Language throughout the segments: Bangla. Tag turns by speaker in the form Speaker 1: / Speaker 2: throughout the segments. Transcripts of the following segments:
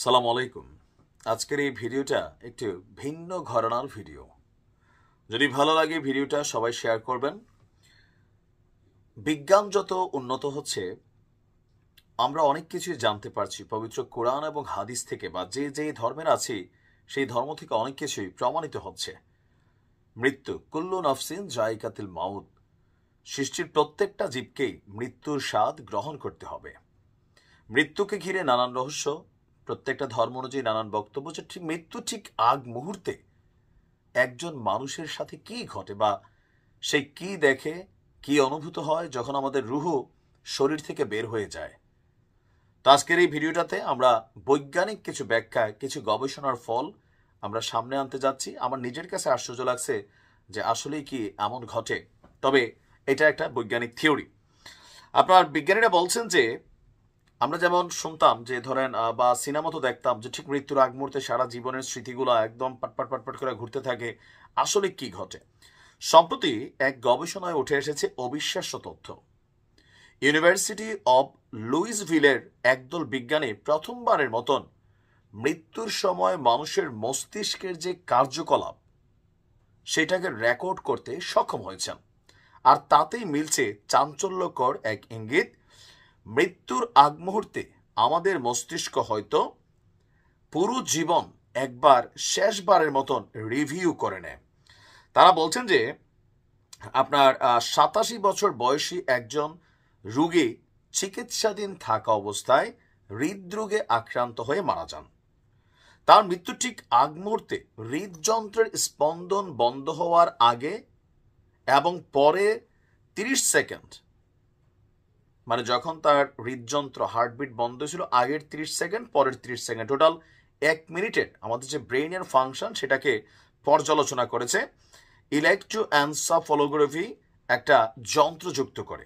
Speaker 1: সালাম আলাইকুম। আজকের এই ভিডিওটা একটু ভিন্ন ঘরানার ভিডিও। যদি ভালো লাগে ভিডিওটা সবাই শেয়ার করবেন। বিজ্ঞান যত উন্নত হচ্ছে আমরা অনেক কিছুই জানতে পারছি পবিত্র কোরআন এবং হাদিস থেকে, বা যে যে ধর্মের আছি সেই ধর্ম থেকে অনেক কিছুই প্রমাণিত হচ্ছে। মৃত্যু, কুল্লু নাফসিন জায়কাতুল মাউত, সৃষ্টির প্রত্যেকটা জীবকেই মৃত্যুর স্বাদ গ্রহণ করতে হবে। মৃত্যুকে ঘিরে নানান রহস্য, প্রত্যেকটা ধর্ম অনুযায়ী নানান বক্তব্য, যে ঠিক মৃত্যু ঠিক আগ মুহূর্তে একজন মানুষের সাথে কি ঘটে বা সে কি দেখে, কি অনুভূত হয় যখন আমাদের রুহ শরীর থেকে বের হয়ে যায়। তো আজকের এই ভিডিওটাতে আমরা বৈজ্ঞানিক কিছু ব্যাখ্যা, কিছু গবেষণার ফল আমরা সামনে আনতে যাচ্ছি। আমার নিজের কাছে আশ্চর্য লাগছে যে আসলেই কি এমন ঘটে। তবে এটা একটা বৈজ্ঞানিক থিওরি। আপনার বিজ্ঞানীরা বলছেন যে আমরা যেমন শুনতাম যে ধরেন বা সিনেমা তো দেখতাম যে ঠিক মৃত্যুর আগ মুহূর্তে সারা জীবনের স্মৃতিগুলো একদম পাটপাট পাটপাট করে ঘুরতে থাকে। আসলে কি ঘটে? সম্প্রতি এক গবেষণায় উঠে এসেছে অবিশ্বাস্য তথ্য। ইউনিভার্সিটি অব লুইসভিলের একদল বিজ্ঞানী প্রথমবারের মতন মৃত্যুর সময় মানুষের মস্তিষ্কের যে কার্যকলাপ সেটাকে রেকর্ড করতে সক্ষম হয়েছেন। আর তাতেই মিলছে চাঞ্চল্যকর এক ইঙ্গিত। মৃত্যুর আগ মুহূর্তে আমাদের মস্তিষ্ক হয়তো পুরো জীবন একবার শেষবারের মতন রিভিউ করে নেয়। তারা বলছেন যে আপনার 87 বছর বয়সী একজন রোগী চিকিৎসাধীন থাকা অবস্থায় হৃদরোগে আক্রান্ত হয়ে মারা যান। তার মৃত্যু ঠিক আগ মুহূর্তে হৃদযন্ত্রের স্পন্দন বন্ধ হওয়ার আগে এবং পরে 30 সেকেন্ড, মানে যখন তার হৃদযন্ত্র হার্টবিট বন্ধ ছিল আগের 30 সেকেন্ড, পরের 30 সেকেন্ড, টোটাল 1 মিনিটে আমাদের যে ব্রেইনের ফাংশন সেটাকে পর্যালোচনা করেছে ইলেকট্রোএনসেফালোগ্রাফি একটা যন্ত্র যুক্ত করে।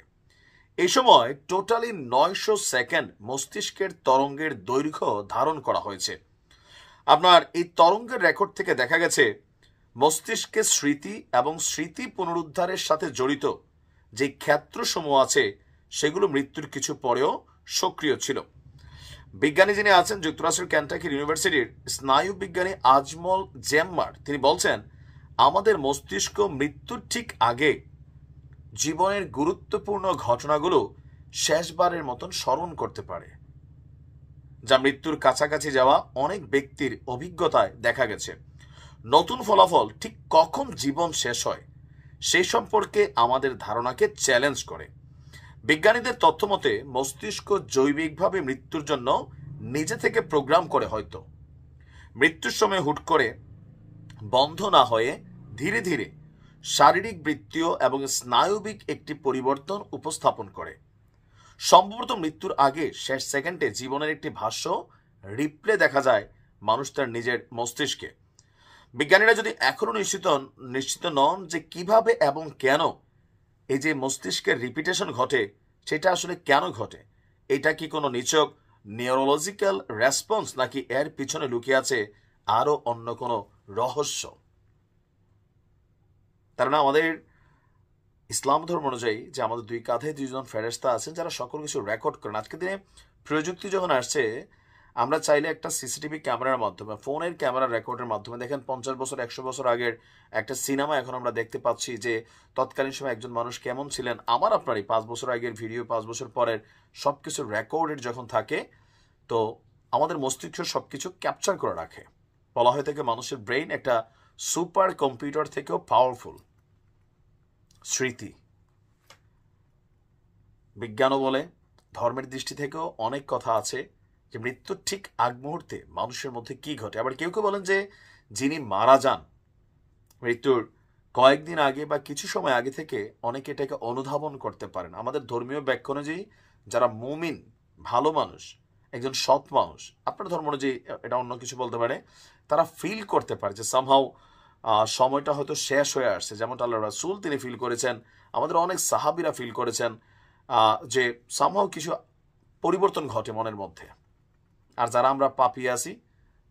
Speaker 1: এই সময় টোটালি 900 সেকেন্ড মস্তিষ্কের তরঙ্গের দৈর্ঘ্য ধারণ করা হয়েছে। আপনার এই তরঙ্গের রেকর্ড থেকে দেখা গেছে মস্তিষ্কের স্মৃতি এবং স্মৃতি পুনরুদ্ধারের সাথে জড়িত যে ক্ষেত্রসমূহ আছে সেগুলো মৃত্যুর কিছু পরেও সক্রিয় ছিল। বিজ্ঞানী যিনি আছেন যুক্তরাষ্ট্রের ক্যান্টাকির ইউনিভার্সিটির স্নায়ু বিজ্ঞানী আজমল জেম্মার, তিনি বলছেন আমাদের মস্তিষ্ক মৃত্যুর ঠিক আগে জীবনের গুরুত্বপূর্ণ ঘটনাগুলো শেষবারের মতন স্মরণ করতে পারে, যা মৃত্যুর কাছাকাছি যাওয়া অনেক ব্যক্তির অভিজ্ঞতায় দেখা গেছে। নতুন ফলাফল ঠিক কখন জীবন শেষ হয় সেই সম্পর্কে আমাদের ধারণাকে চ্যালেঞ্জ করে। বিজ্ঞানীদের তথ্য মতে মস্তিষ্ক জৈবিকভাবে মৃত্যুর জন্য নিজে থেকে প্রোগ্রাম করে, হয়তো মৃত্যুর সময় হুট করে বন্ধ না হয়ে ধীরে ধীরে শারীরিক, বৃত্তীয় এবং স্নায়বিক একটি পরিবর্তন উপস্থাপন করে। সম্ভবত মৃত্যুর আগে শেষ সেকেন্ডে জীবনের একটি ভাষ্য রিপ্লে দেখা যায় মানুষ তার নিজের মস্তিষ্কে। বিজ্ঞানীরা যদি এখনো নিশ্চিত নন যে কিভাবে এবং কেন এই যে মস্তিষ্কের রিপিটেশন ঘটে সেটা আসলে কেন ঘটে, এটা কি কোনো নিছক নিউরোলজিক্যাল রেসপন্স নাকি এর পিছনে লুকিয়ে আছে আরো অন্য কোনো রহস্য। তার মানে আমাদের ইসলাম ধর্ম অনুযায়ী যে আমাদের দুই কাঁধে দুইজন ফেরেশতা আছেন যারা সকল কিছু রেকর্ড করেন। আজকের দিনে প্রযুক্তি যখন আসছে আমরা চাইলে একটা সিসিটিভি ক্যামেরার মাধ্যমে, ফোনের ক্যামেরা রেকর্ডের মাধ্যমে, দেখেন 50 বছর 100 বছর আগের একটা সিনেমা এখন আমরা দেখতে পাচ্ছি যে তৎকালীন সময় একজন মানুষ কেমন ছিলেন। আমার আপনারই 5 বছর আগের ভিডিও, 5 বছর পরের সবকিছু রেকর্ডেড যখন থাকে, তো আমাদের মস্তিষ্ক সবকিছু ক্যাপচার করে রাখে। বলা হয়ে থাকে মানুষের ব্রেইন একটা সুপার কম্পিউটার থেকেও পাওয়ারফুল। স্মৃতি, বিজ্ঞানও বলে, ধর্মের দৃষ্টি থেকেও অনেক কথা আছে যে মৃত্যুর ঠিক আগ মুহূর্তে মানুষের মধ্যে কি ঘটে। আবার কেউ কেউ বলেন যে যিনি মারা যান মৃত্যুর কয়েকদিন আগে বা কিছু সময় আগে থেকে অনেকে এটাকে অনুধাবন করতে পারেন। আমাদের ধর্মীয় ব্যাখ্যা অনুযায়ী যারা মুমিন, ভালো মানুষ, একজন সৎ মানুষ, আপনার ধর্ম অনুযায়ী এটা অন্য কিছু বলতে পারে, তারা ফিল করতে পারে যে সামহাউ সময়টা হয়তো শেষ হয়ে আসছে। যেমনটা আল্লাহ রাসূল তিনি ফিল করেছেন, আমাদের অনেক সাহাবীরা ফিল করেছেন যে সামহাউ কিছু পরিবর্তন ঘটে মনের মধ্যে। আর যারা আমরা পাপী আছি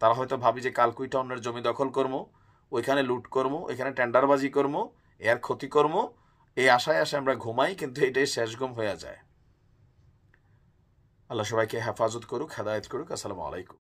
Speaker 1: তারা হয়তো ভাবি যে কালকুইটা অন্যের জমি দখল করবো, ওইখানে লুট করবো, ওইখানে টেন্ডারবাজি করবো, এর ক্ষতি করবো, এই আশায় আমরা ঘুমাই, কিন্তু এটাই শেষ ঘুম হয়ে যায়। আল্লাহ সবাইকে হেফাজত করুক, হেদায়েত করুক। আসসালামু আলাইকুম।